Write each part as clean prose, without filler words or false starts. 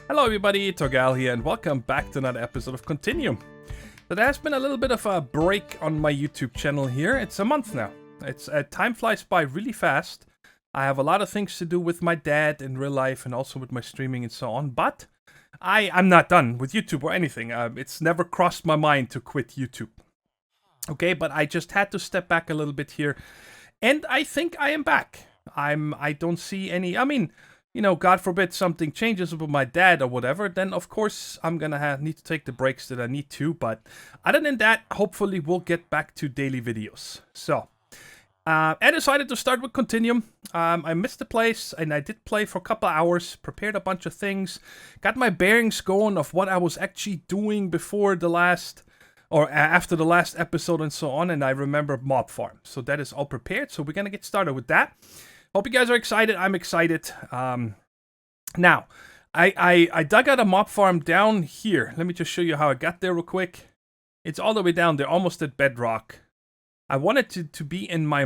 Hello everybody, Thorgal here, and welcome back to another episode of Continuum. So there has been a little bit of a break on my YouTube channel here. It's a month now. Time flies by really fast. I have a lot of things to do with my dad in real life and also with my streaming and so on, but I'm not done with YouTube or anything. It's never crossed my mind to quit YouTube. Okay, but I just had to step back a little bit here, and I think I am back. I don't see any, you know, God forbid something changes with my dad or whatever, then of course I'm gonna need to take the breaks that I need to. But other than that, hopefully we'll get back to daily videos. So, I decided to start with Continuum. I missed the place, and I did play for a couple hours, prepared a bunch of things, got my bearings going of what I was actually doing before the last, or after the last episode and so on, and I remember mob farm. So that is all prepared, so we're gonna get started with that. Hope you guys are excited. I'm excited. Now, I dug out a mob farm down here. Let me just show you how I got there real quick. It's all the way down there, almost at bedrock. I wanted to be in my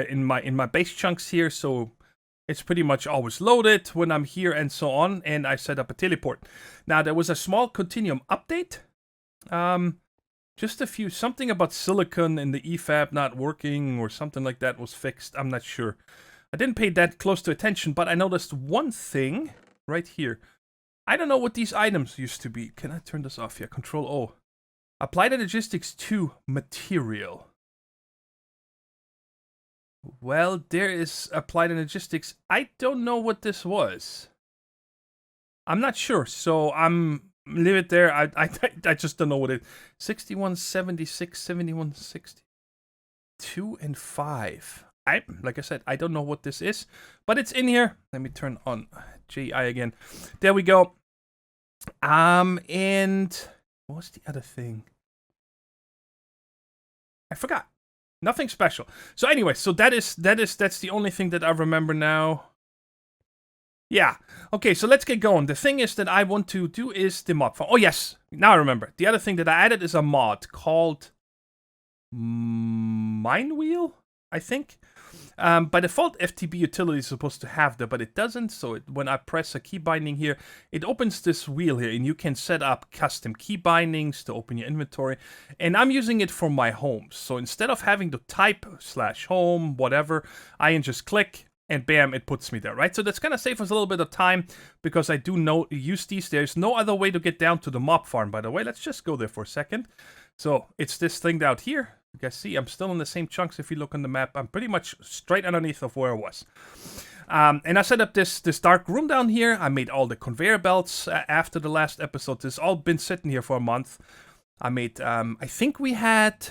in my base chunks here, so it's pretty much always loaded when I'm here and so on. And I set up a teleport. Now there was a small Continuum update. Just a few, something about silicon and the EFAB not working or something like that was fixed. I'm not sure. I didn't pay that close to attention, but I noticed one thing right here. I don't know what these items used to be. Can I turn this off here? Control O. Applied logistics to material. Well, there is applied logistics. I don't know what this was. I'm not sure, so leave it there. I just don't know what it. 6176, 7160, 2 and 5. Like I said, I don't know what this is, but it's in here. Let me turn on JI again. There we go. And what's the other thing? I forgot. Nothing special. So anyway, so that's the only thing that I remember now. Yeah. Okay, so let's get going. The thing is that I want to do is the mod. Oh yes, now I remember. The other thing that I added is a mod called Mine Wheel, I think. By default, FTB utility is supposed to have that, but it doesn't. So when I press a key binding here, it opens this wheel here, and you can set up custom key bindings to open your inventory. And I'm using it for my homes. So instead of having to type /home, whatever, I can just click, and bam, it puts me there, right? So that's going to save us a little bit of time, because I do use these. There's no other way to get down to the mob farm, by the way. Let's just go there for a second. So it's this thing out here. You guys see, I'm still in the same chunks. If you look on the map, I'm pretty much straight underneath of where I was. And I set up this dark room down here. I made all the conveyor belts after the last episode. This all been sitting here for a month. I made, I think we had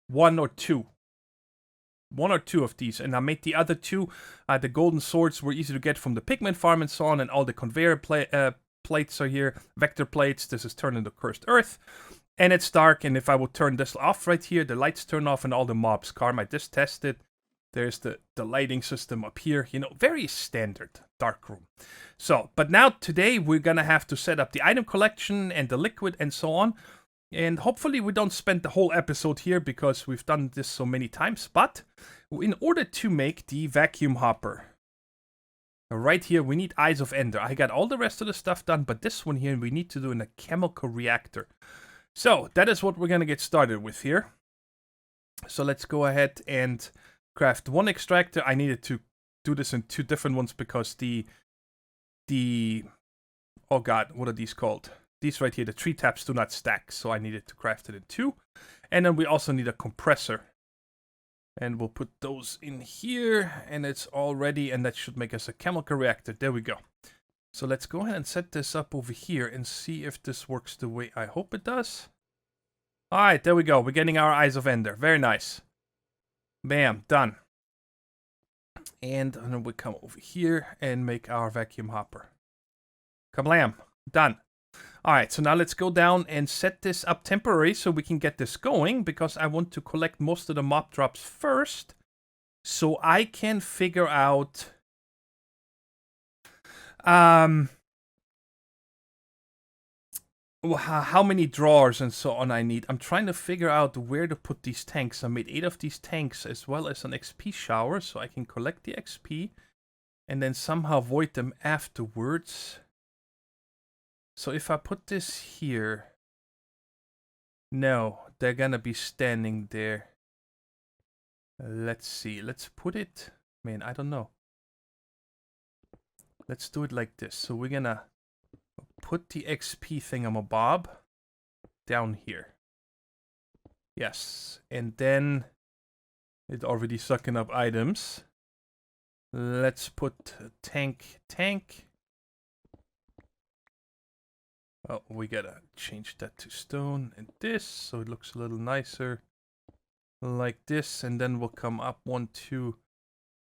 one or two of these, and I made the other two. The golden swords were easy to get from the pigment farm and so on, and all the conveyor plates are here. Vector plates. This is turned into cursed earth. And it's dark, and if I would turn this off right here, the lights turn off and all the mobs calm. I just tested. There's the lighting system up here. You know, very standard dark room. So, but now today we're gonna have to set up the item collection and the liquid and so on. And hopefully we don't spend the whole episode here because we've done this so many times. But in order to make the vacuum hopper, right here we need Eyes of Ender. I got all the rest of the stuff done, but this one here we need to do in a chemical reactor. So, that is what we're going to get started with here. So, let's go ahead and craft one extractor. I needed to do this in two different ones because oh god, what are these called? These right here, the tree taps do not stack, so I needed to craft it in two. And then we also need a compressor. And we'll put those in here, and it's all ready, and that should make us a chemical reactor. There we go. So let's go ahead and set this up over here and see if this works the way I hope it does. Alright, there we go. We're getting our Eyes of Ender. Very nice. Bam, done. And then we come over here and make our vacuum hopper. Kablam, done. Alright, so now let's go down and set this up temporary so we can get this going, because I want to collect most of the mob drops first so I can figure out how many drawers and so on I need. I'm trying to figure out where to put these tanks. I made 8 of these tanks as well as an XP shower, so I can collect the XP and then somehow void them afterwards. So if I put this here, no, they're gonna be standing there. Let's see, let's put it, man, I don't know. Let's do it like this. So we're gonna put the XP thingamabob down here. Yes, and then it's already sucking up items. Let's put tank. Oh, we gotta change that to stone and this, so it looks a little nicer. Like this, and then we'll come up 1, 2,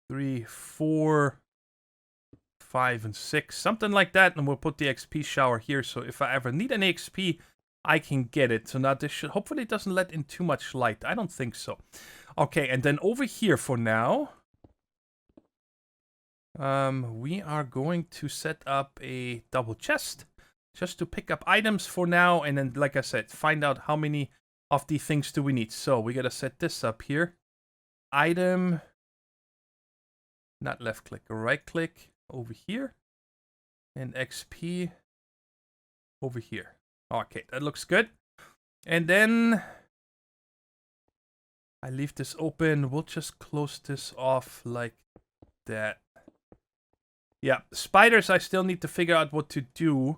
3, 4, 5, and 6. Something like that, and we'll put the XP shower here, so if I ever need an XP, I can get it. So now this should, hopefully it doesn't let in too much light. I don't think so. Okay, and then over here for now, we are going to set up a double chest just to pick up items for now, and then, like I said, find out how many of the things do we need. So we gotta set this up here. Item, not left click, right click over here, and XP over here. Okay, that looks good. And then I leave this open. We'll just close this off like that. Yeah, spiders, I still need to figure out what to do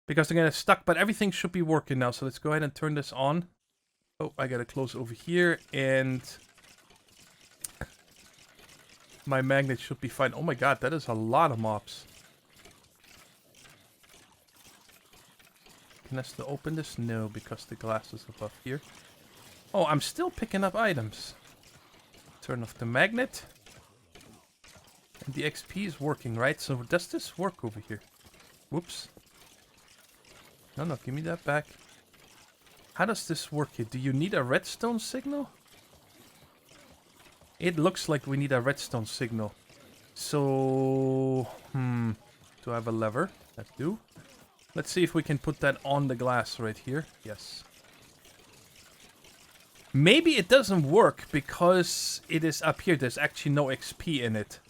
because they're gonna get stuck, but everything should be working now. So let's go ahead and turn this on. Oh, I gotta close over here, and my magnet should be fine. Oh my god, that is a lot of mobs. Can I still open this? No, because the glass is above here. Oh, I'm still picking up items. Turn off the magnet. And the XP is working, right? So does this work over here? Whoops. No, give me that back. How does this work here? Do you need a redstone signal? It looks like we need a redstone signal. So, do I have a lever? I do. Let's see if we can put that on the glass right here. Yes. Maybe it doesn't work because it is up here. There's actually no XP in it.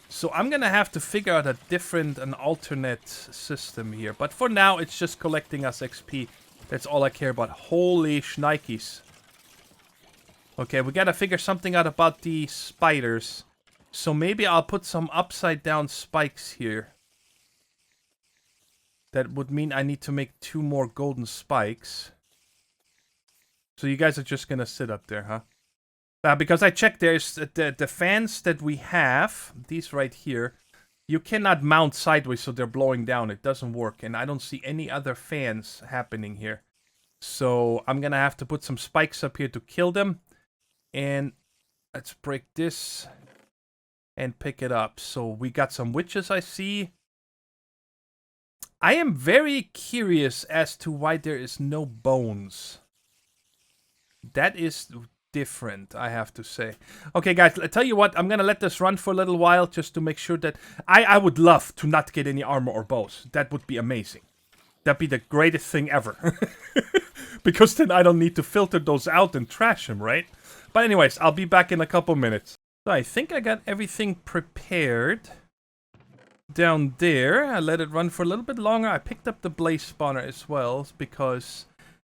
So I'm gonna have to figure out an alternate system here. But for now, it's just collecting us XP. That's all I care about. Holy shnikes. Okay, we gotta figure something out about the spiders. So maybe I'll put some upside down spikes here. That would mean I need to make 2 more golden spikes. So you guys are just gonna sit up there, huh? Because I checked, there's the fans that we have, these right here, you cannot mount sideways so they're blowing down. It doesn't work, and I don't see any other fans happening here. So I'm gonna have to put some spikes up here to kill them. And let's break this and pick it up. So we got some witches, I see. I am very curious as to why there is no bones. That is different, I have to say. Okay, guys, I tell you what, I'm gonna let this run for a little while just to make sure that I would love to not get any armor or bows. That would be amazing. That'd be the greatest thing ever. Because then I don't need to filter those out and trash them, right? But anyways, I'll be back in a couple minutes. So I think I got everything prepared down there. I let it run for a little bit longer. I picked up the blaze spawner as well because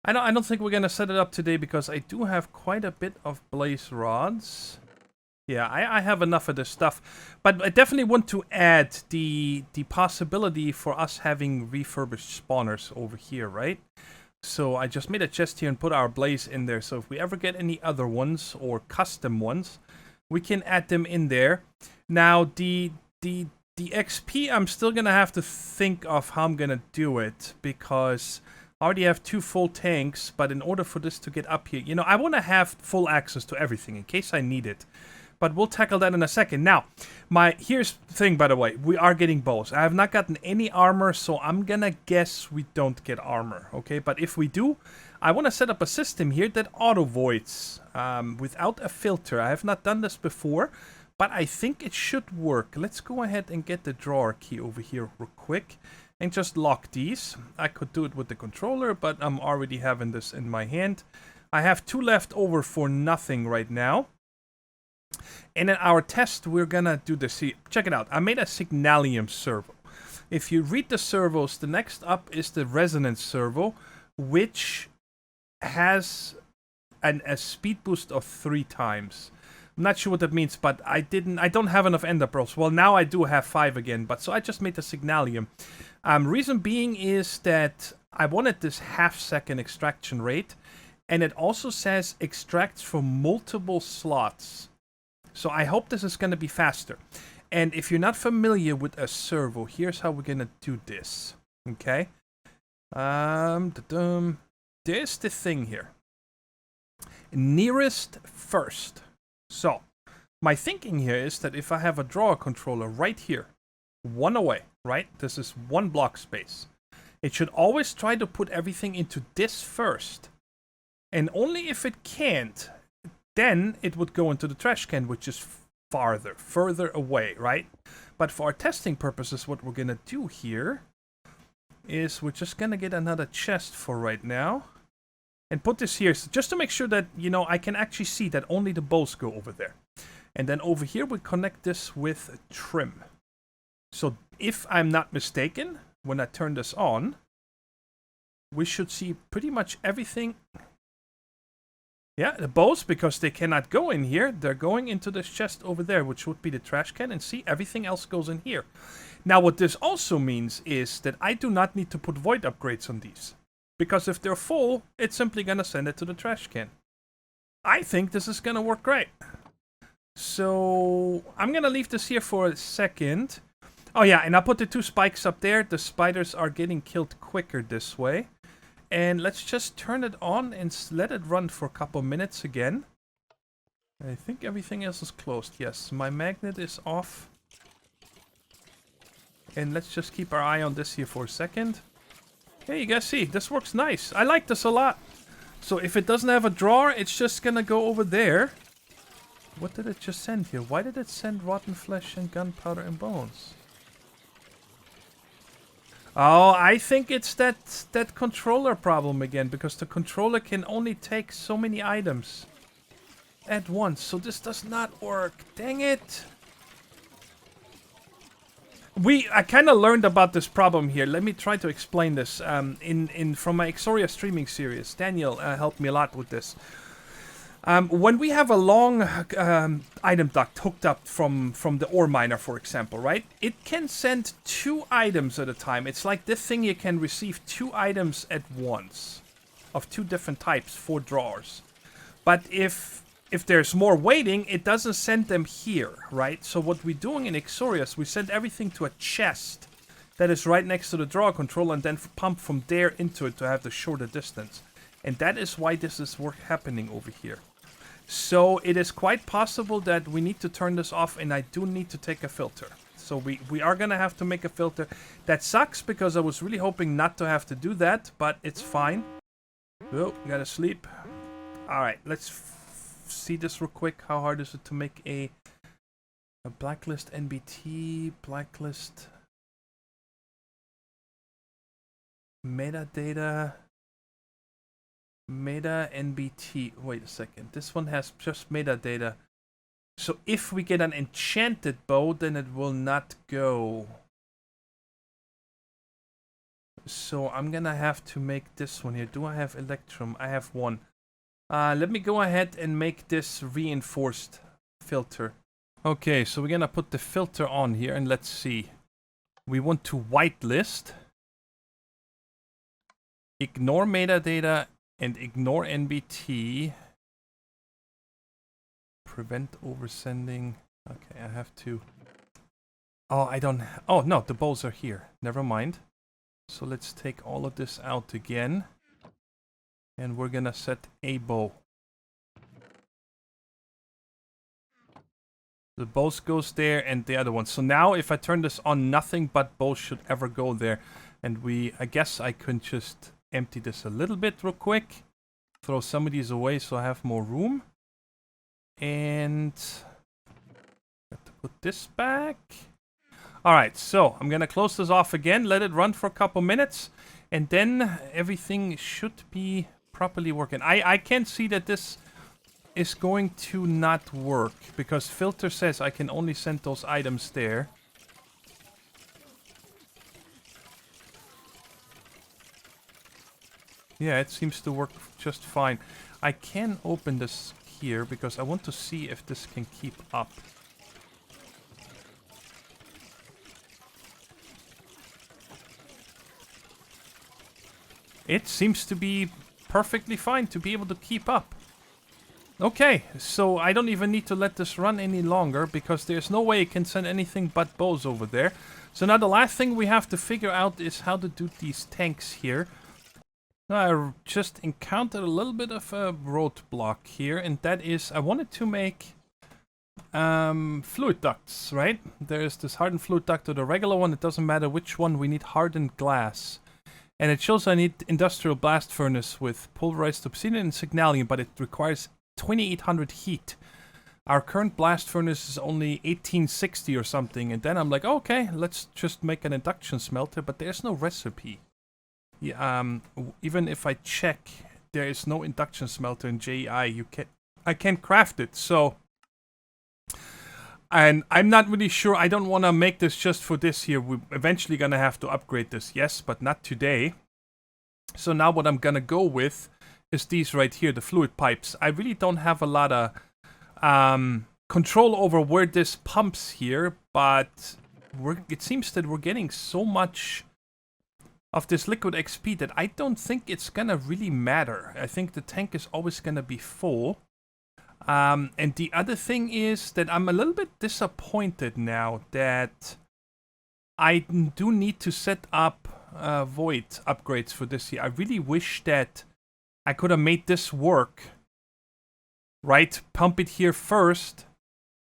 I don't think we're gonna set it up today because I do have quite a bit of blaze rods. Yeah, I have enough of this stuff, but I definitely want to add the possibility for us having refurbished spawners over here, right? So I just made a chest here and put our blaze in there. So if we ever get any other ones or custom ones, we can add them in there. Now the XP, I'm still gonna have to think of how I'm gonna do it because I already have 2 full tanks. But in order for this to get up here, you know, I want to have full access to everything in case I need it. But we'll tackle that in a second. Now, here's the thing, by the way. We are getting bows. I have not gotten any armor, so I'm gonna guess we don't get armor, okay? But if we do, I want to set up a system here that auto-voids without a filter. I have not done this before, but I think it should work. Let's go ahead and get the drawer key over here real quick and just lock these. I could do it with the controller, but I'm already having this in my hand. I have 2 left over for nothing right now. And in our test, we're gonna do this. See, check it out. I made a signalium servo. If you read the servos, the next up is the resonance servo, which has a speed boost of 3 times. I'm not sure what that means, but I don't have enough ender pearls. Well, now I do have 5 again, but so I just made the signalium. Reason being is that I wanted this half-second extraction rate, and it also says extracts from multiple slots. So I hope this is going to be faster. And if you're not familiar with a servo, here's how we're going to do this. Okay? There's the thing here. Nearest first. So, my thinking here is that if I have a drawer controller right here, 1 away, right? This is 1 block space. It should always try to put everything into this first. And only if it can't, then it would go into the trash can, which is further away, right? But for our testing purposes, what we're going to do here is we're just going to get another chest for right now. And put this here, just to make sure that, you know, I can actually see that only the bowls go over there. And then over here, we connect this with trim. So if I'm not mistaken, when I turn this on, we should see pretty much everything. Yeah, the bowls, because they cannot go in here, they're going into this chest over there, which would be the trash can. And see, everything else goes in here. Now, what this also means is that I do not need to put void upgrades on these. Because if they're full, it's simply going to send it to the trash can. I think this is going to work great. So I'm going to leave this here for a second. Oh yeah, and I'll put the 2 spikes up there. The spiders are getting killed quicker this way. And let's just turn it on and let it run for a couple minutes again. I think everything else is closed. Yes, my magnet is off. And let's just keep our eye on this here for a second. Hey, you guys see, this works nice. I like this a lot. So if it doesn't have a drawer, it's just gonna go over there. What did it just send here? Why did it send rotten flesh and gunpowder and bones? Oh, I think it's that controller problem again, because the controller can only take so many items at once. So this does not work. Dang it. I kind of learned about this problem here. Let me try to explain this. From my Ixoria streaming series, Daniel helped me a lot with this. When we have a long item duct hooked up from the ore miner, for example, right? It can send 2 items at a time. It's like this thing here can receive 2 items at once of 2 different types, 4 drawers. But if there's more waiting, it doesn't send them here, right? So what we're doing in Ixoria is we send everything to a chest that is right next to the drawer controller and then pump from there into it to have the shorter distance. And that is why this is happening over here. So it is quite possible that we need to turn this off, and I do need to take a filter. So we are going to have to make a filter. That sucks because I was really hoping not to have to do that, but it's fine. Oh, gotta sleep. Alright, let's see this real quick. How hard is it to make a blacklist NBT, blacklist metadata, meta NBT. Wait a second, this one has just metadata. So if we get an enchanted bow, then it will not go. So I'm gonna have to make this one here. Do I have Electrum? I have one. Let me go ahead and make this reinforced filter. Okay, so we're gonna put the filter on here, and let's see. We want to whitelist, ignore metadata, and ignore NBT. Prevent oversending. Okay, I have to. Oh, I don't. Oh no, the bows are here. Never mind. So let's take all of this out again. And we're gonna set a bow. The bows goes there and the other one. So now if I turn this on, nothing but bows should ever go there. And I guess I could just empty this a little bit real quick. Throw some of these away so I have more room. And got to put this back. Alright, so I'm gonna close this off again, let it run for a couple minutes, and then everything should be properly working. I can't see that this is going to not work, because filter says I can only send those items there. Yeah, it seems to work just fine. I can open this here because I want to see if this can keep up. It seems to be perfectly fine to be able to keep up. Okay, so I don't even need to let this run any longer because there's no way it can send anything but bows over there. So now the last thing we have to figure out is how to do these tanks here. Now I just encountered a little bit of a roadblock here, and that is I wanted to make fluid ducts, right? There's this hardened fluid duct or the regular one, it doesn't matter which one, we need hardened glass. And it shows I need industrial blast furnace with pulverized obsidian and signalium, but it requires 2800 heat. Our current blast furnace is only 1860 or something, and then I'm like, okay, let's just make an induction smelter, but there's no recipe. Yeah, even if I check, there is no induction smelter in JEI. I can't craft it, so... And I'm not really sure, I don't want to make this just for this here. We're eventually going to have to upgrade this, yes, but not today. So now what I'm going to go with is these right here, the fluid pipes. I really don't have a lot of control over where this pumps here, but it seems that we're getting so much of this liquid XP that I don't think it's going to really matter. I think the tank is always going to be full. And the other thing is that I'm a little bit disappointed now that I do need to set up void upgrades for this here. I really wish that I could have made this work, right? Pump it here first,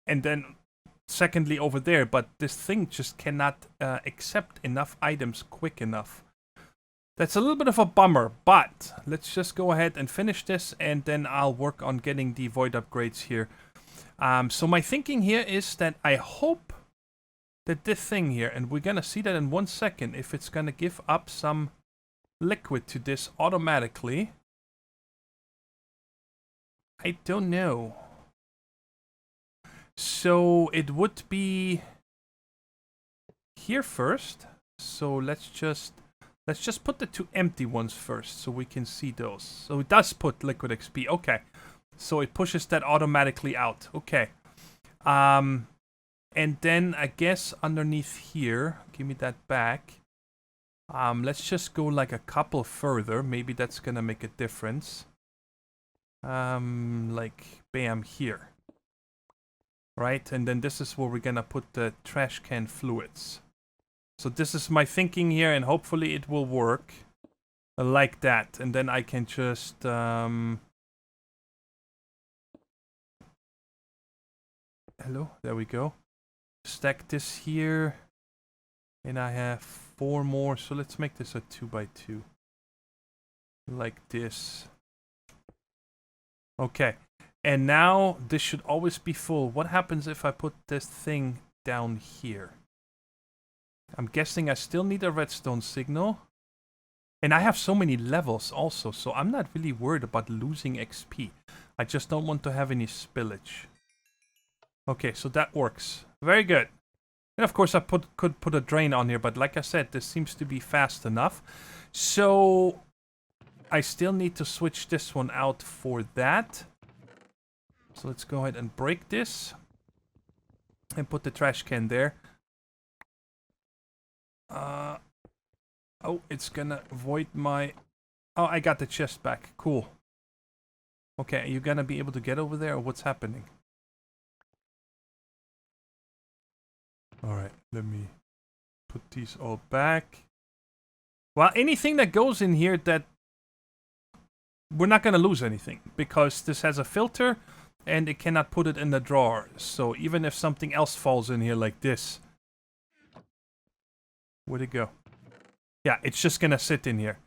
and then secondly over there, but this thing just cannot accept enough items quick enough. That's a little bit of a bummer, but let's just go ahead and finish this, and then I'll work on getting the void upgrades here. So my thinking here is that I hope that this thing here, and we're gonna see that in 1 second, if it's gonna give up some liquid to this automatically. I don't know. So it would be here first. So let's just put the two empty ones first so we can see those. So it does put liquid XP. Okay. So it pushes that automatically out. Okay. And then I guess underneath here, give me that back. Let's just go like a couple further. Maybe that's gonna make a difference. Like bam here. Right? And then this is where we're gonna put the trash can fluids. So this is my thinking here, and hopefully it will work like that. And then I can just hello, there we go. Stack this here, and I have 4 more. So let's make this a 2x2, like this. Okay, and now this should always be full. What happens if I put this thing down here? I'm guessing I still need a redstone signal. And I have so many levels also, so I'm not really worried about losing XP. I just don't want to have any spillage. Okay, so that works. Very good. And of course I could put a drain on here, but like I said, this seems to be fast enough. So I still need to switch this one out for that. So let's go ahead and break this. And put the trash can there. Oh, it's gonna void my... Oh, I got the chest back. Cool. Okay, are you gonna be able to get over there, or what's happening? Alright, let me put these all back. Well, anything that goes in here that... We're not gonna lose anything, because this has a filter, and it cannot put it in the drawer. So even if something else falls in here like this... Where'd it go? Yeah, it's just gonna sit in here.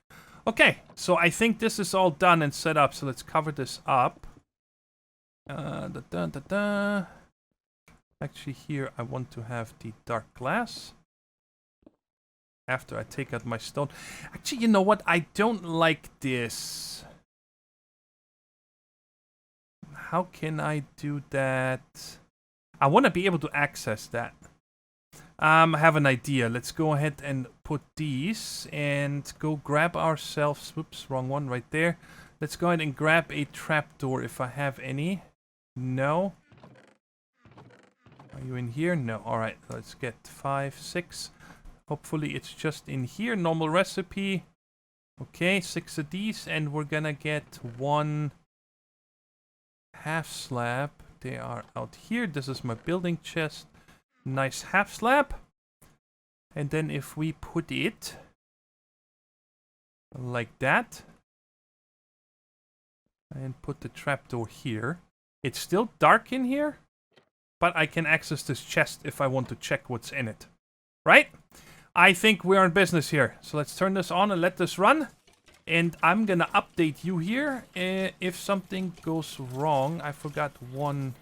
Okay, so I think this is all done and set up. So let's cover this up. Actually, here I want to have the dark glass. After I take out my stone. Actually, you know what? I don't like this. How can I do that? I want to be able to access that. I have an idea. Let's go ahead and put these and go grab ourselves... Whoops, wrong one right there. Let's go ahead and grab a trapdoor if I have any. No. Are you in here? No. Alright, let's get 5, 6. Hopefully it's just in here. Normal recipe. Okay, 6 of these. And we're gonna get 1 half slab. They are out here. This is my building chest. Nice half slab. And then if we put it like that. And put the trapdoor here. It's still dark in here. But I can access this chest if I want to check what's in it. Right? I think we're in business here. So let's turn this on and let this run. And I'm gonna update you here. If something goes wrong. I forgot one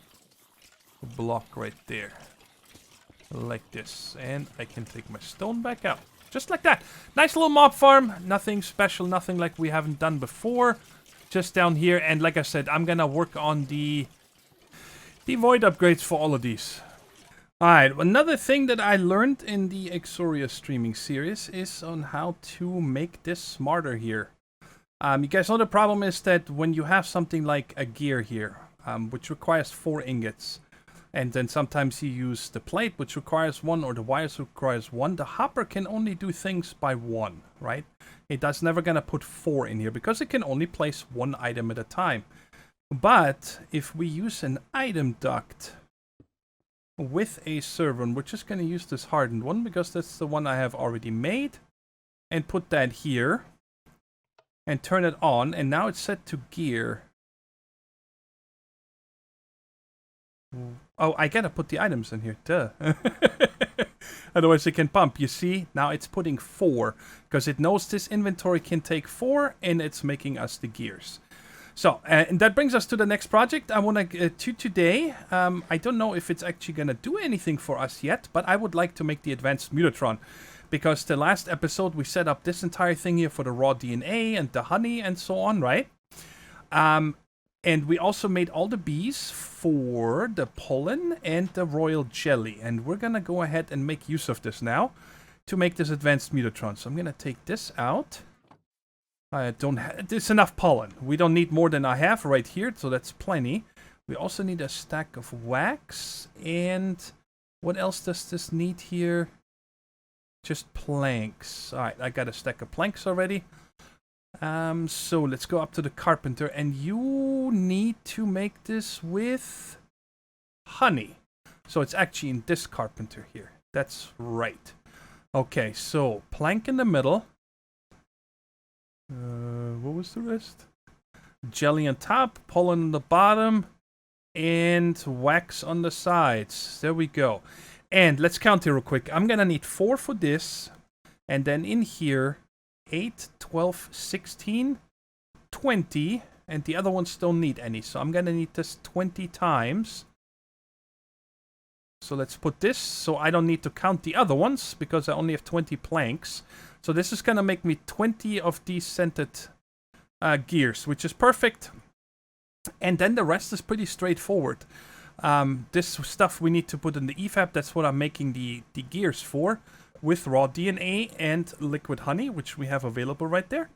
block right there. Like this. And I can take my stone back out. Just like that. Nice little mob farm. Nothing special. Nothing like we haven't done before. Just down here. And like I said, I'm gonna work on the void upgrades for all of these. Alright, another thing that I learned in the Exoria streaming series is on how to make this smarter here. You guys know the problem is that when you have something like a gear here, which requires 4 ingots, and then sometimes you use the plate, which requires 1, or the wires requires 1, the hopper can only do things by 1, right? It's never gonna put 4 in here, because it can only place 1 item at a time. But if we use an item duct with a servo, and we're just going to use this hardened one because that's the one I have already made, and put that here and turn it on, and now it's set to gear. Oh, I gotta put the items in here, duh. Otherwise it can pump. You see, now it's putting 4 because it knows this inventory can take 4 and it's making us the gears. So, and that brings us to the next project I want to get to today. I don't know if it's actually going to do anything for us yet, but I would like to make the advanced Mutatron. Because the last episode we set up this entire thing here for the raw DNA and the honey and so on, right? And we also made all the bees for the pollen and the royal jelly. And we're going to go ahead and make use of this now to make this advanced Mutatron. So I'm going to take this out. I don't have... It's enough pollen. We don't need more than I have right here, so that's plenty. We also need a stack of wax. And what else does this need here? Just planks. Alright, I got a stack of planks already. So let's go up to the carpenter. And you need to make this with honey. So it's actually in this carpenter here. That's right. Okay, so plank in the middle. What was the rest? Jelly on top, pollen on the bottom, and wax on the sides. There we go. And let's count here real quick. I'm gonna need 4 for this, and then in here, 8, 12, 16, 20, and the other ones don't need any. So I'm gonna need this 20 times. So let's put this, so I don't need to count the other ones, because I only have 20 planks. So this is going to make me 20 of these scented gears, which is perfect. And then the rest is pretty straightforward. This stuff we need to put in the EFAB. That's what I'm making the gears for, with raw DNA and liquid honey, which we have available right there.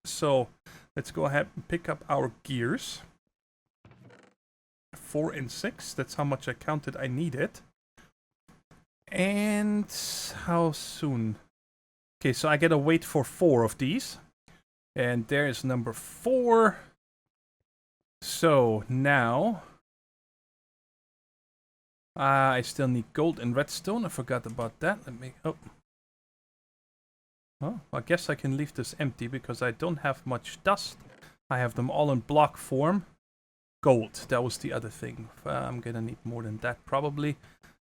So let's go ahead and pick up our gears. 4 and 6. That's how much I counted I needed. And how soon? Okay, so I gotta wait for 4 of these. And there is number 4. So now I still need gold and redstone. I forgot about that. Let me... Oh. Well, I guess I can leave this empty because I don't have much dust. I have them all in block form. Gold, that was the other thing. I'm gonna need more than that probably.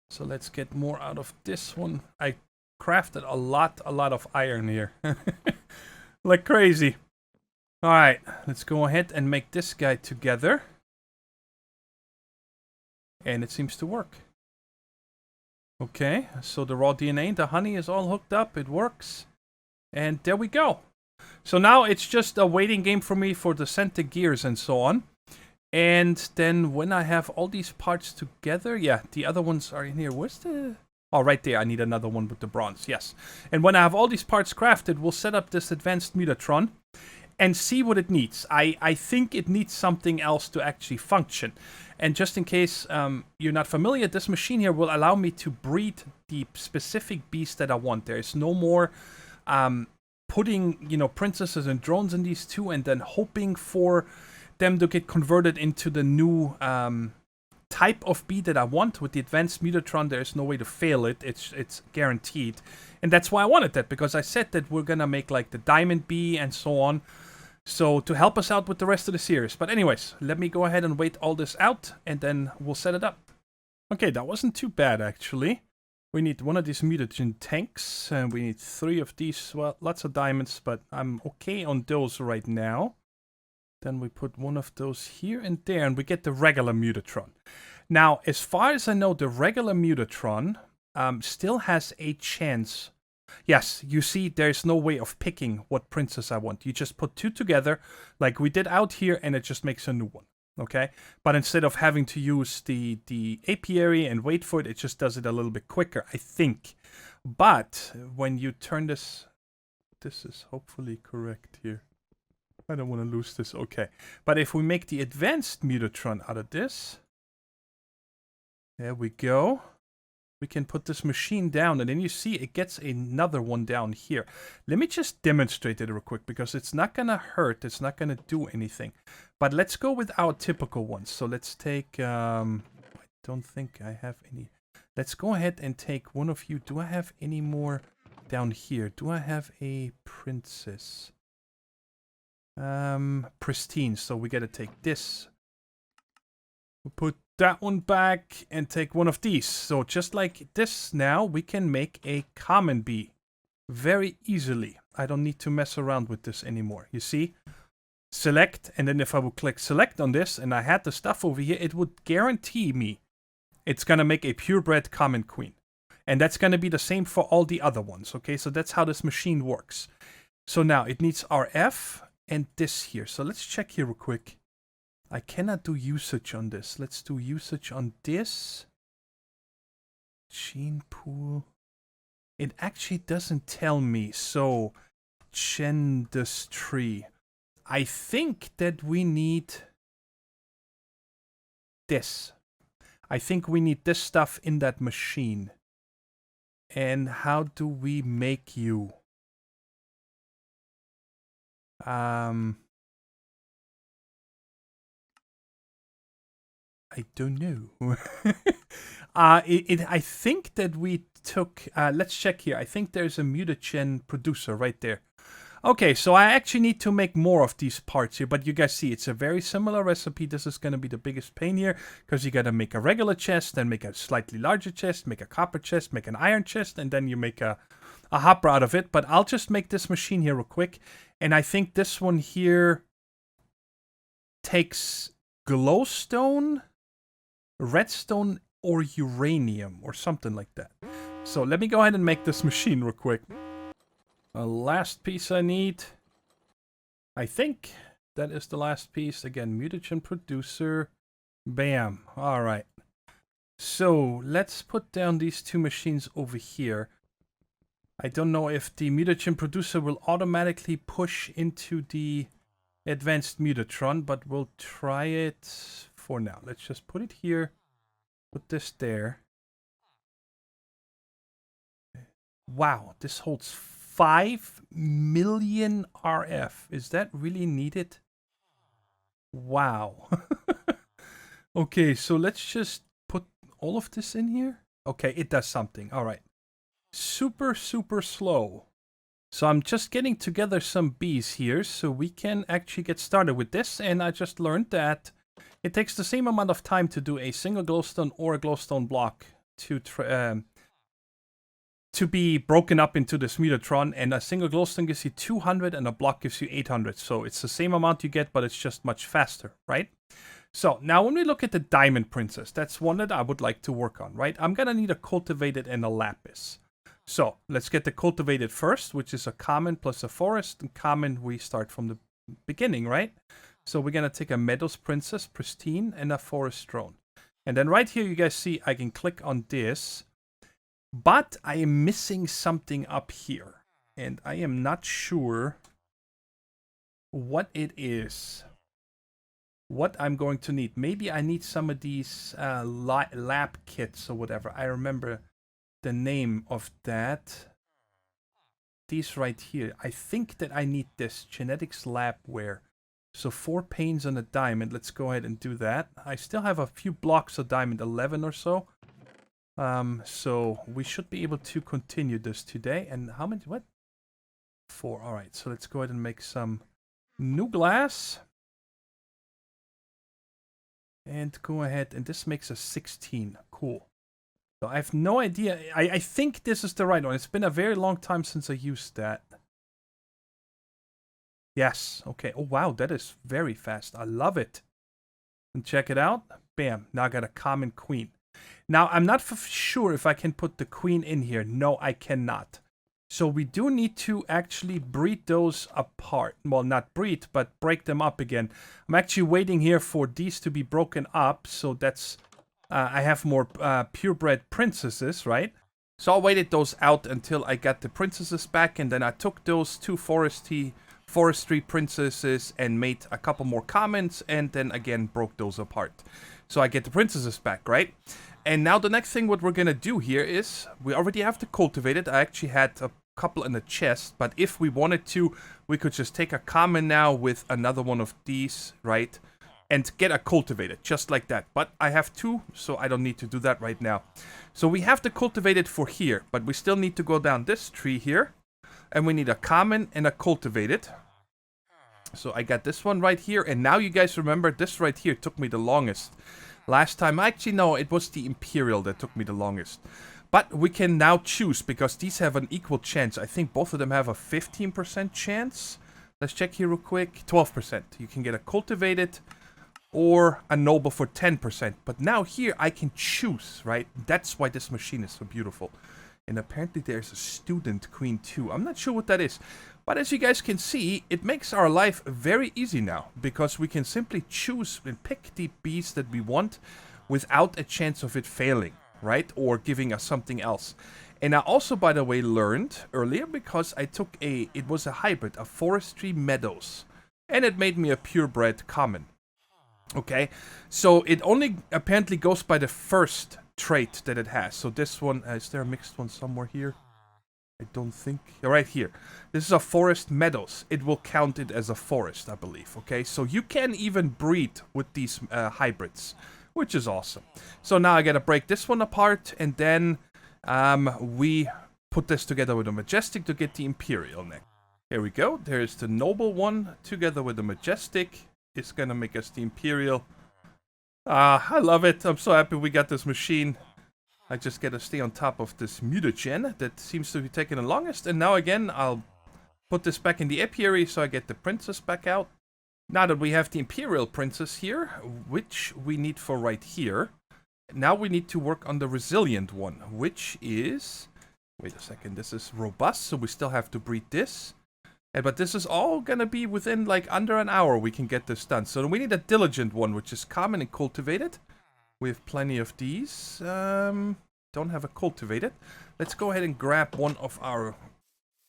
So let's get more out of this one. I crafted a lot of iron here. Like crazy. Alright, let's go ahead and make this guy together. And it seems to work. Okay, so the raw DNA, the honey is all hooked up. It works. And there we go. So now it's just a waiting game for me for the scented gears and so on. And then when I have all these parts together, yeah, the other ones are in here. Where's the Oh, right there, I need another one with the bronze, yes. And when I have all these parts crafted, we'll set up this advanced Mutatron and see what it needs. I think it needs something else to actually function. And just in case you're not familiar, this machine here will allow me to breed the specific beast that I want. There is no more putting, you know, princesses and drones in these two and then hoping for them to get converted into the new type of bee that I want. With the advanced Mutatron, there is no way to fail it. It's guaranteed. And that's why I wanted that, because I said that we're gonna make like the diamond bee and so on. So to help us out with the rest of the series. But anyways, let me go ahead and wait all this out and then we'll set it up. Okay, that wasn't too bad actually. We need one of these mutagen tanks and we need 3 of these. Well, lots of diamonds, but I'm okay on those right now. Then we put one of those here and there and we get the regular Mutatron. Now, as far as I know, the regular Mutatron still has a chance. Yes, you see, there's no way of picking what princess I want. You just put 2 together, like we did out here, and it just makes a new one, okay? But instead of having to use the apiary and wait for it, it just does it a little bit quicker, I think. But when you turn this is hopefully correct here. I don't want to lose this, okay. But if we make the advanced Mutatron out of this, there we go. We can put this machine down, and then you see it gets another one down here. Let me just demonstrate it real quick, because it's not going to hurt. It's not going to do anything. But let's go with our typical ones. So let's take... I don't think I have any... Let's go ahead and take one of you. Do I have any more down here? Do I have a princess? Pristine. So we got to take this. We'll put that one back and take one of these. So just like this now, we can make a common bee very easily. I don't need to mess around with this anymore. You see? Select, and then if I would click select on this and I had the stuff over here, it would guarantee me it's going to make a purebred common queen. And that's going to be the same for all the other ones. Okay, so that's how this machine works. So now it needs RF and this here. So let's check here real quick. I cannot do usage on this. Let's do usage on this. Gene pool. It actually doesn't tell me. So, Gendustry. I think that we need this. I think we need this stuff in that machine. And how do we make you? I don't know. I think that we took... let's check here. I think there's a mutagen producer right there. Okay, so I actually need to make more of these parts here. But you guys see, it's a very similar recipe. This is going to be the biggest pain here. Because you got to make a regular chest, then make a slightly larger chest, make a copper chest, make an iron chest, and then you make a hopper out of it. But I'll just make this machine here real quick. And I think this one here takes glowstone, redstone, or uranium, or something like that. So let me go ahead and make this machine real quick. Last piece I need. I think that is the last piece. Again, mutagen producer. Bam. Alright. So let's put down these 2 machines over here. I don't know if the mutagen producer will automatically push into the advanced Mutatron, but we'll try it for now. Let's just put it here. Put this there. Wow, this holds 5 million RF. Is that really needed? Wow. Okay, so let's just put all of this in here. Okay, it does something. All right. Super, super slow. So I'm just getting together some bees here so we can actually get started with this. And I just learned that it takes the same amount of time to do a single glowstone or a glowstone block to be broken up into this Mutatron, and a single glowstone gives you 200 and a block gives you 800. So it's the same amount you get, but it's just much faster, right? So now when we look at the Diamond Princess, that's one that I would like to work on, right? I'm going to need a cultivated and a lapis. So let's get the cultivated first, which is a common plus a forest. And common, we start from the beginning, right? So we're going to take a Meadows Princess, Pristine, and a Forest Drone. And then right here, you guys see I can click on this. But I am missing something up here. And I am not sure what it is. What I'm going to need. Maybe I need some of these lab kits or whatever. I remember the name of that. These right here. I think that I need this genetics labware. So 4 panes on a diamond. Let's go ahead and do that. I still have a few blocks of diamond, 11 or so. So we should be able to continue this today. And how many? What? 4. All right. So let's go ahead and make some new glass. And go ahead. And this makes us 16. Cool. So I have no idea. I think this is the right one. It's been a very long time since I used that. Yes. Okay. Oh, wow. That is very fast. I love it. And check it out. Bam. Now I got a common queen. Now, I'm not sure if I can put the queen in here. No, I cannot. So we do need to actually breed those apart. Well, not breed, but break them up again. I'm actually waiting here for these to be broken up. So that's... I have more purebred princesses, right? So I waited those out until I got the princesses back. And then I took those 2 forestry princesses and made a couple more commons. And then again broke those apart. So I get the princesses back, right? And now the next thing what we're going to do here is, we already have to cultivate it. I actually had a couple in the chest, but if we wanted to, we could just take a common now with another one of these, right? And get a cultivated, just like that. But I have 2, so I don't need to do that right now. So we have to cultivate it for here, but we still need to go down this tree here. And we need a common and a cultivated. So I got this one right here, and now you guys remember this right here took me the longest. Last time, actually no, it was the Imperial that took me the longest. But we can now choose, because these have an equal chance. I think both of them have a 15% chance. Let's check here real quick. 12%. You can get a cultivated or a noble for 10%. But now here I can choose, right? That's why this machine is so beautiful. And apparently there's a student queen too. I'm not sure what that is. But as you guys can see, it makes our life very easy now. Because we can simply choose and pick the bees that we want without a chance of it failing, right? Or giving us something else. And I also, by the way, learned earlier, because I took it was a hybrid, a forestry meadows. And it made me a purebred common. Okay, so it only apparently goes by the first trait that it has. So this one, is there a mixed one somewhere here? I don't think. Right here. This is a forest meadows. It will count it as a forest, I believe. Okay, so you can even breed with these hybrids, which is awesome. So now I gotta break this one apart, and then we put this together with a majestic to get the Imperial next. Here we go. There's the noble one together with the majestic. It's gonna make us the Imperial. I love it. I'm so happy we got this machine. I just gotta stay on top of this mutagen that seems to be taking the longest. And now again, I'll put this back in the apiary so I get the princess back out. Now that we have the Imperial princess here, which we need for right here. Now we need to work on the resilient one, which is... Wait a second, this is robust, so we still have to breed this. But this is all gonna be within like under an hour we can get this done. So we need a diligent one, which is common and cultivated. We have plenty of these. Don't have a cultivated. Let's go ahead and grab one of our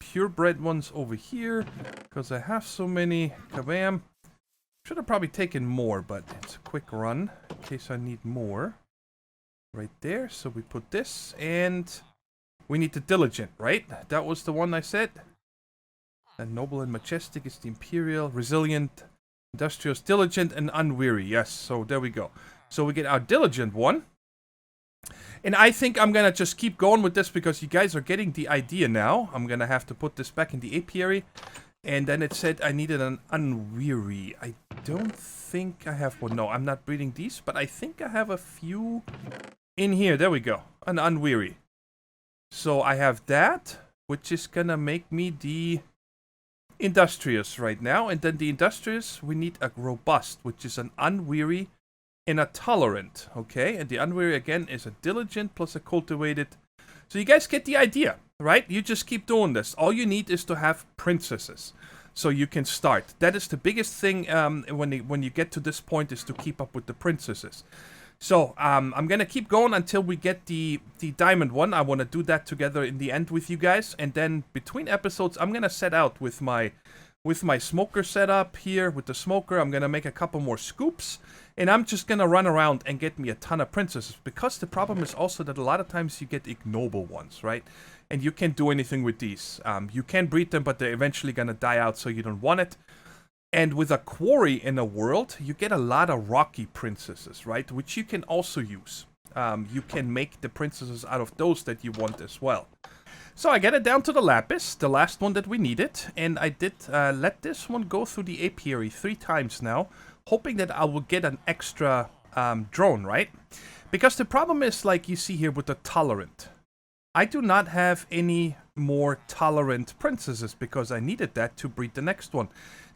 purebred ones over here. Because I have so many. Kabam. Should have probably taken more, but it's a quick run. In case I need more. Right there. So we put this. And we need the diligent, right? That was the one I said. And noble and majestic is the Imperial. Resilient, industrious, diligent, and unweary. Yes, so there we go. So we get our diligent one. And I think I'm going to just keep going with this because you guys are getting the idea now. I'm going to have to put this back in the apiary. And then it said I needed an unweary. I don't think I have one. No, I'm not breeding these, but I think I have a few in here. There we go. An unweary. So I have that, which is going to make me the industrious right now. And then the industrious, we need a robust, which is an unweary and a tolerant. Okay, and the unweary again is a diligent plus a cultivated. So you guys get the idea, right? You just keep doing this. All you need is to have princesses, so you can start. That is the biggest thing when you get to this point, is to keep up with the princesses. So, I'm gonna keep going until we get the diamond one. I want to do that together in the end with you guys. And then between episodes, I'm gonna set out with my smoker setup here, with the smoker. I'm gonna make a couple more scoops. And I'm just gonna run around and get me a ton of princesses. Because the problem is also that a lot of times you get ignoble ones, right? And you can't do anything with these. You can breed them, but they're eventually gonna die out, so you don't want it. And with a quarry in a world, you get a lot of rocky princesses, right? Which you can also use. You can make the princesses out of those that you want as well. So I get it down to the lapis, the last one that we needed. And I did let this one go through the apiary 3 times now, hoping that I will get an extra drone, right? Because the problem is, like you see here with the tolerant. I do not have any more tolerant princesses because I needed that to breed the next one.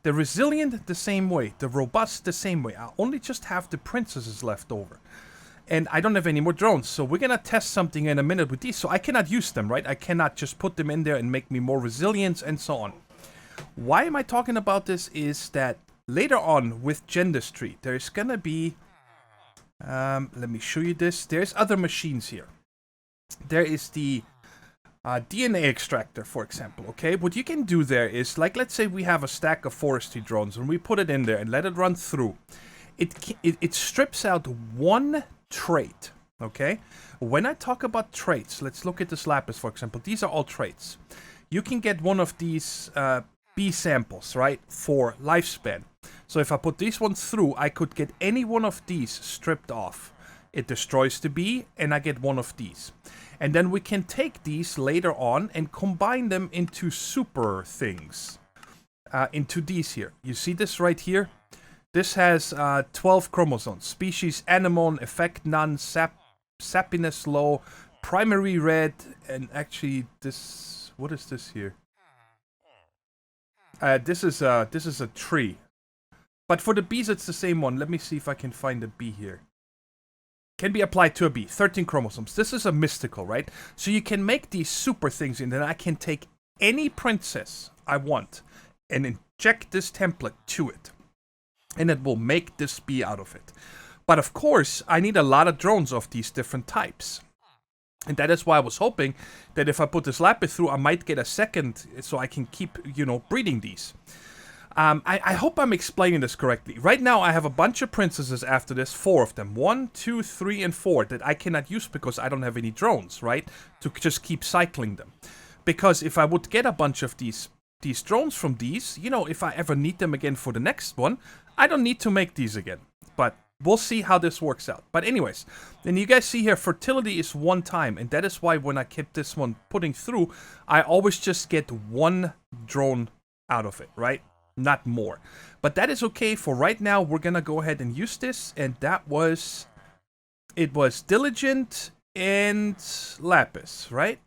The resilient, the same way. The robust, the same way. I only just have the princesses left over. And I don't have any more drones. So we're going to test something in a minute with these. So I cannot use them, right? I cannot just put them in there and make me more resilient and so on. Why am I talking about this is that later on with Gendustry, there's going to be... let me show you this. There's other machines here. There is the... Dna Extractor, for example, okay? What you can do there is, like, let's say we have a stack of forestry drones and we put it in there and let it run through. It strips out one trait, okay? When I talk about traits, let's look at this lapis, for example. These are all traits. You can get one of these B samples, right, for lifespan. So if I put these ones through, I could get any one of these stripped off. It destroys the bee, and I get one of these. And then we can take these later on and combine them into super things. Into these here. You see this right here? This has 12 chromosomes. Species anemone, effect none, sappiness low, primary red, and actually this... What is this here? This is a tree. But for the bees, it's the same one. Let me see if I can find a bee here. Can be applied to a bee. 13 chromosomes. This is a mystical, right? So you can make these super things, and then I can take any princess I want and inject this template to it. And it will make this bee out of it. But of course, I need a lot of drones of these different types. And that is why I was hoping that if I put this lapis through, I might get a second so I can keep, you know, breeding these. I hope I'm explaining this correctly. Right now, I have a bunch of princesses after this, 4 of them. 1, 2, 3, and 4 that I cannot use because I don't have any drones, right? To just keep cycling them. Because if I would get a bunch of these drones from these, you know, if I ever need them again for the next one, I don't need to make these again. But we'll see how this works out. But anyways, then you guys see here, fertility is 1 time. And that is why when I kept this one putting through, I always just get 1 drone out of it, right? Not more. But that is okay for right now. We're gonna go ahead and use this. And that was... It was Diligent and Lapis, right?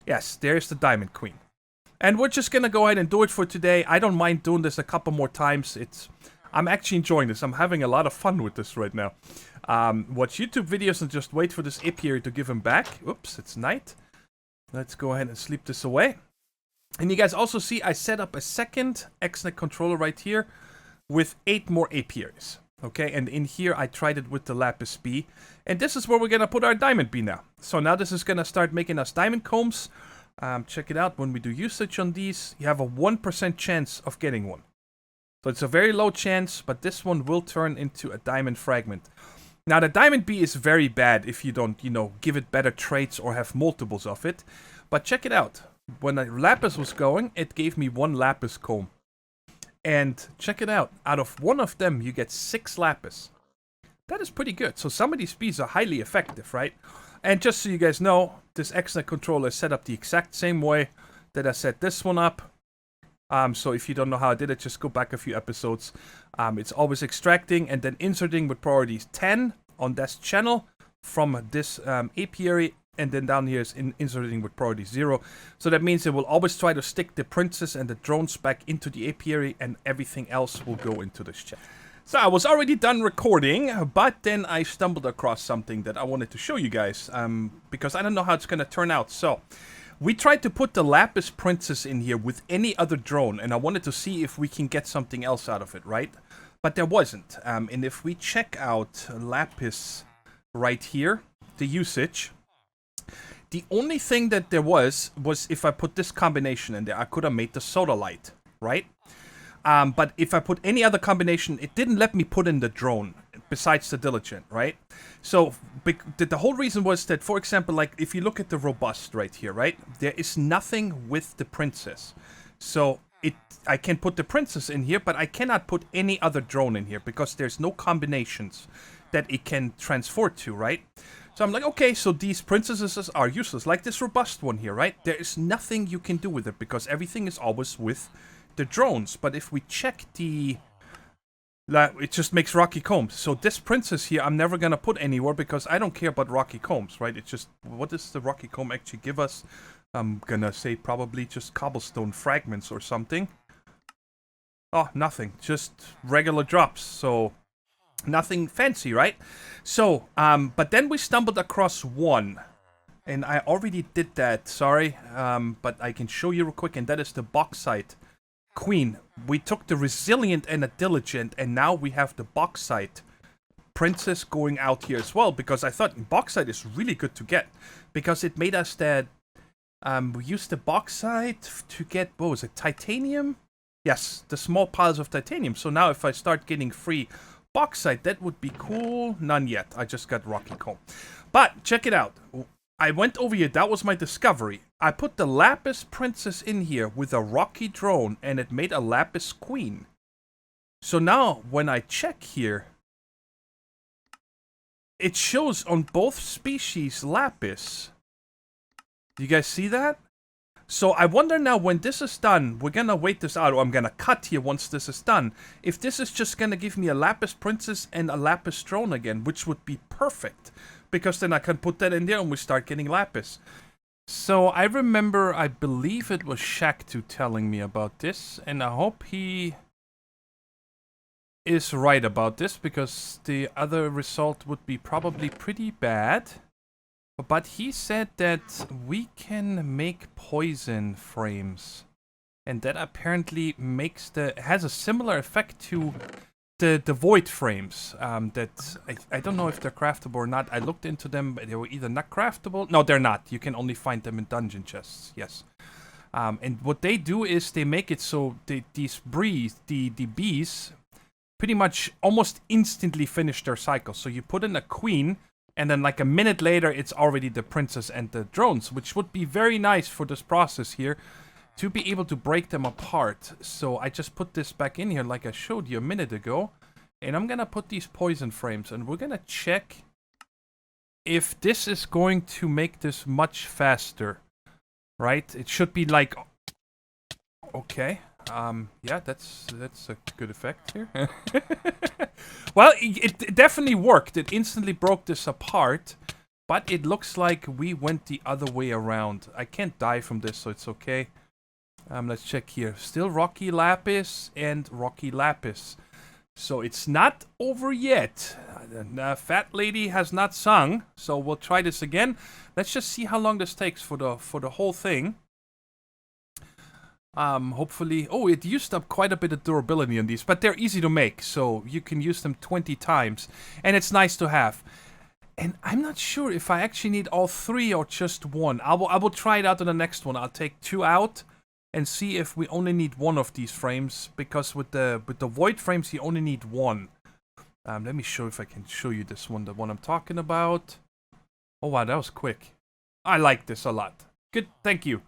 Yes, there's the Diamond Queen. And we're just gonna go ahead and do it for today. I don't mind doing this a couple more times. I'm actually enjoying this. I'm having a lot of fun with this right now. Watch YouTube videos and just wait for this apiary to give him back. Oops, it's night. Let's go ahead and sleep this away. And you guys also see I set up a second XNet controller right here with 8 more apiaries. Okay, and in here I tried it with the Lapis bee. And this is where we're going to put our diamond bee now. So now this is going to start making us diamond combs. Check it out. When we do usage on these, you have a 1% chance of getting one. So it's a very low chance, but this one will turn into a diamond fragment. Now the diamond bee is very bad if you don't, you know, give it better traits or have multiples of it. But check it out. When the lapis was going, it gave me 1 lapis comb. And check it out. Out of 1 of them, you get 6 lapis. That is pretty good. So some of these bees are highly effective, right? And just so you guys know, this XNet controller is set up the exact same way that I set this one up. So if you don't know how I did it, just go back a few episodes. It's always extracting and then inserting with priority 10 on this channel from this apiary. And then down here is inserting with priority 0. So that means it will always try to stick the princess and the drones back into the apiary, and everything else will go into this channel. So I was already done recording, but then I stumbled across something that I wanted to show you guys, because I don't know how it's going to turn out. So we tried to put the Lapis Princess in here with any other drone, and I wanted to see if we can get something else out of it, right? But there wasn't. And if we check out Lapis right here, the usage. The only thing that there was if I put this combination in there, I could have made the soda light, right? But if I put any other combination, it didn't let me put in the drone, besides the diligent, right? So the whole reason was that, for example, like if you look at the robust right here, right? There is nothing with the princess. So I can put the princess in here, but I cannot put any other drone in here because there's no combinations that it can transport to, right? So I'm like, okay, so these princesses are useless. Like this robust one here, right? There is nothing you can do with it because everything is always with the drones. But if we check it just makes rocky combs. So this princess here, I'm never going to put anywhere because I don't care about rocky combs, right? It's just, what does the rocky comb actually give us? I'm going to say probably just cobblestone fragments or something. Oh, nothing. Just regular drops. So nothing fancy, right? So, but then we stumbled across one. And I already did that, sorry. But I can show you real quick, and that is the bauxite queen. We took the resilient and a diligent, and now we have the bauxite princess going out here as well, because I thought bauxite is really good to get, because it made us that, we used the bauxite to get, what was it, titanium? Yes, the small piles of titanium. So now if I start getting free bauxite, that would be cool. None yet. I just got rocky comb. But check it out. I went over here. That was my discovery. I put the lapis princess in here with a rocky drone, and it made a lapis queen. So now when I check here, it shows on both species lapis. Do you guys see that? So I wonder now, when this is done, we're gonna wait this out, or I'm gonna cut here once this is done. If this is just gonna give me a lapis princess and a lapis drone again, which would be perfect, because then I can put that in there and we start getting lapis. So I remember, I believe it was Shaq2 telling me about this, and I hope he is right about this, because the other result would be probably pretty bad. But he said that we can make poison frames, and that apparently has a similar effect to the void frames. That I don't know if they're craftable or not. I looked into them, but they were either not craftable. No, they're not. You can only find them in dungeon chests. Yes. And what they do is they make it so the bees pretty much almost instantly finish their cycle. So you put in a queen, and then like a minute later, it's already the princess and the drones, which would be very nice for this process here, to be able to break them apart. So I just put this back in here like I showed you a minute ago. And I'm going to put these poison frames, and we're going to check if this is going to make this much faster. Right? It should be like... Okay. Yeah, that's a good effect here. Well, it definitely worked. It instantly broke this apart, but it looks like we went the other way around. I can't die from this, so it's okay. Let's check here. Still rocky lapis and rocky lapis. So it's not over yet. The fat lady has not sung, so we'll try this again. Let's just see how long this takes for the whole thing. Hopefully... Oh, it used up quite a bit of durability on these, but they're easy to make, so you can use them 20 times, and it's nice to have. And I'm not sure if I actually need all three or just one. I will try it out in the next one. I'll take 2 out and see if we only need 1 of these frames, because with the void frames, you only need 1. Let me show if I can show you this one, the one I'm talking about. Oh, wow, that was quick. I like this a lot. Good, thank you.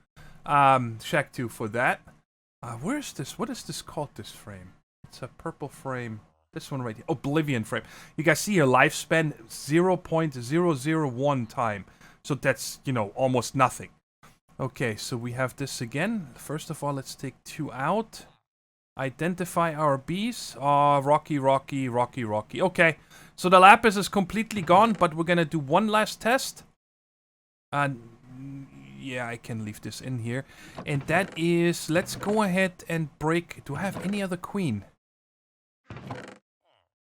Shaq2 for that. Where is this? What is this called, this frame? It's a purple frame. This one right here. Oblivion frame. You guys see your lifespan? 0.001 time. So that's, almost nothing. Okay, so we have this again. First of all, let's take 2 out. Identify our bees. Oh, rocky. Okay, so the lapis is completely gone, but we're gonna do one last test. Yeah, I can leave this in here. And that is, let's go ahead and break... Do I have any other queen?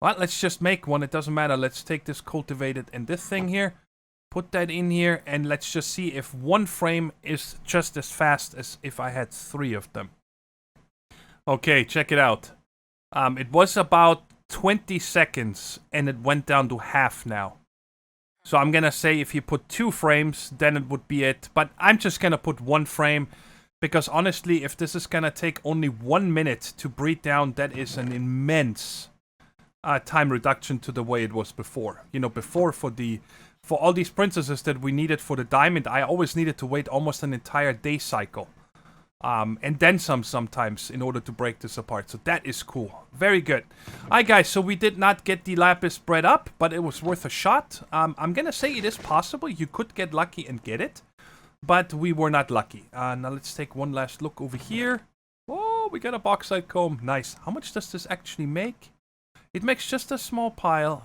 Well, let's just make one. It doesn't matter. Let's take this cultivated and this thing here. Put that in here. And let's just see if 1 frame is just as fast as if I had 3 of them. Okay, check it out. It was about 20 seconds. And it went down to half now. So I'm gonna say if you put 2 frames, then it would be it. But I'm just gonna put 1 frame. Because honestly, if this is gonna take only 1 minute to breed down, that is an immense time reduction to the way it was before. You know, before for all these princesses that we needed for the diamond, I always needed to wait almost an entire day cycle. And then sometimes in order to break this apart. So that is cool. Very good. Alright guys, so we did not get the lapis bred up, but it was worth a shot. I'm gonna say it is possible. You could get lucky and get it. But we were not lucky. Now let's take one last look over here. Oh, we got a bauxite comb. Nice. How much does this actually make? It makes just a small pile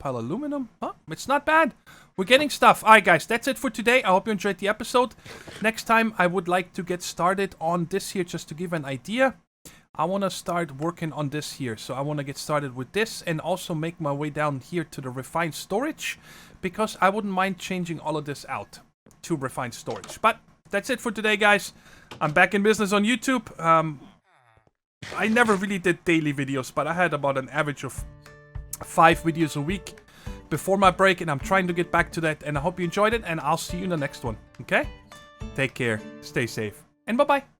aluminum. Huh, it's not bad. We're getting stuff. Alright guys, that's it for today. I hope you enjoyed the episode. Next time I would like to get started on this here just to give an idea. I want to start working on this here. So I want to get started with this and also make my way down here to the refined storage. Because I wouldn't mind changing all of this out to refined storage. But that's it for today guys. I'm back in business on YouTube. I never really did daily videos, but I had about an average of 5 videos a week before my break, and I'm trying to get back to that, and I hope you enjoyed it, and I'll see you in the next one, okay? Take care, stay safe, and bye-bye.